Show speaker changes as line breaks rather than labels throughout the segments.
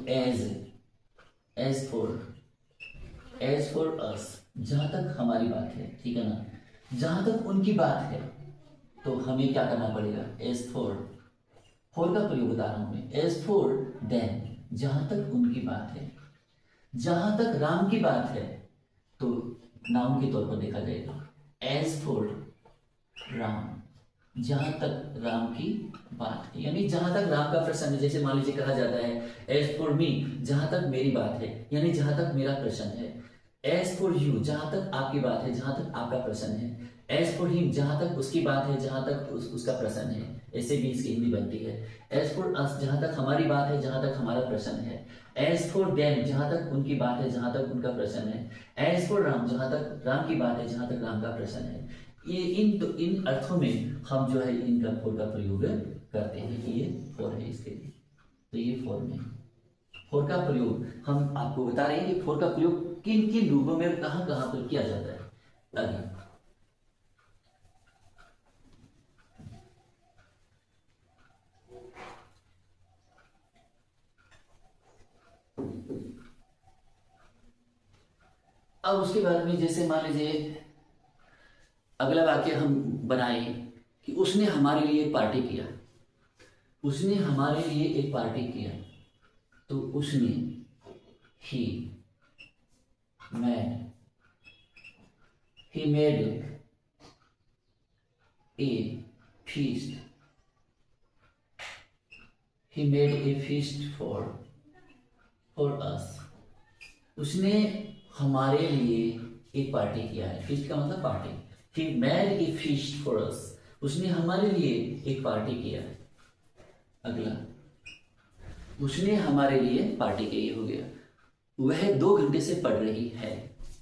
As for us, जहां तक हमारी बात है, ठीक है ना, जहां तक उनकी बात है तो हमें क्या करना पड़ेगा, एज फॉर का प्रयोग बता रहा हूं मैं, एज फॉर देम, जहां तक उनकी बात है, जहां तक राम की बात है तो नाउन के तौर पर देखा जाएगा, एज फॉर राम, जहां तक राम की बात है, यानी जहां तक राम का प्रश्न है। जैसे मान लीजिए कहा जाता है एज फॉर मी, जहां तक मेरी बात है, यानी जहां तक मेरा प्रश्न है। एज फॉर यू, जहां तक आपकी बात है, जहां तक आपका प्रश्न है। एज फॉर हिम, जहां तक उसकी बात है, जहां तक उसका प्रश्न है। ऐसे भी इसकी हिंदी बनती है। एज फॉर अस, जहां तक हमारी बात है, जहां तक हमारा प्रश्न है। एज फॉर देम, जहां तक उनकी बात है, जहां तक उनका प्रश्न है। एज फॉर राम, जहां तक राम की बात है, जहां तक राम का प्रश्न है। ये इन अर्थों में हम जो है इनका फॉर का प्रयोग करते हैं कि ये फॉर है इसके लिए, तो ये फॉर में फॉर का प्रयोग हम आपको बता रहे हैं कि फॉर का प्रयोग किन किन रूपों में कहां कहां पर किया जाता है। आगे अब उसके बाद में जैसे मान लीजिए अगला वाक्य हम बनाए कि उसने हमारे लिए पार्टी किया, उसने हमारे लिए एक पार्टी किया, तो उसने he made a feast, he made a feast for us, उसने हमारे लिए एक पार्टी किया है। फीस्ट का मतलब party. He made a feast for us, उसने हमारे लिए एक पार्टी किया। अगला, उसने हमारे लिए पार्टी की, ये हो गया। वह 2 घंटे से पढ़ रही है,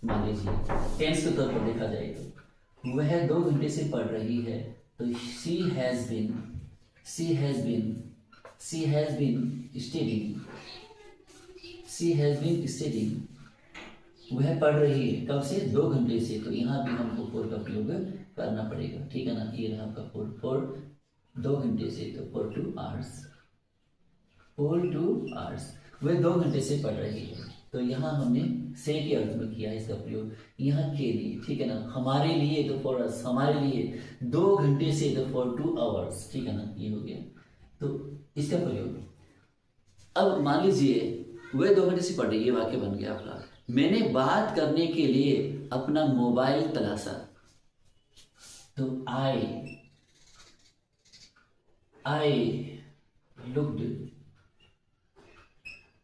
मान लीजिए टेंस के तौर पर देखा जाए तो वह 2 घंटे से पढ़ रही है, तो she has been studying, वह पढ़ रही है कब से, 2 घंटे से, तो यहाँ भी हमको फॉर का प्रयोग करना पड़ेगा, ठीक है ना। ये रहा आपका फॉर 2 घंटे से, तो फॉर 2 आवर्स, वह 2 घंटे से पढ़ रही है, तो यहाँ हमने से के अर्थ में किया इसका प्रयोग, यहाँ के लिए, ठीक है ना। हमारे लिए तो फॉर अस, हमारे लिए 2 घंटे से, तो फॉर 2 आवर्स, ठीक है ना, ये हो गया, तो इसका प्रयोग। अब मान लीजिए वह 2 घंटे से पढ़ रही है, वाक्य बन गया आपका। मैंने बात करने के लिए अपना मोबाइल तलाशा, तो आई लुक्ड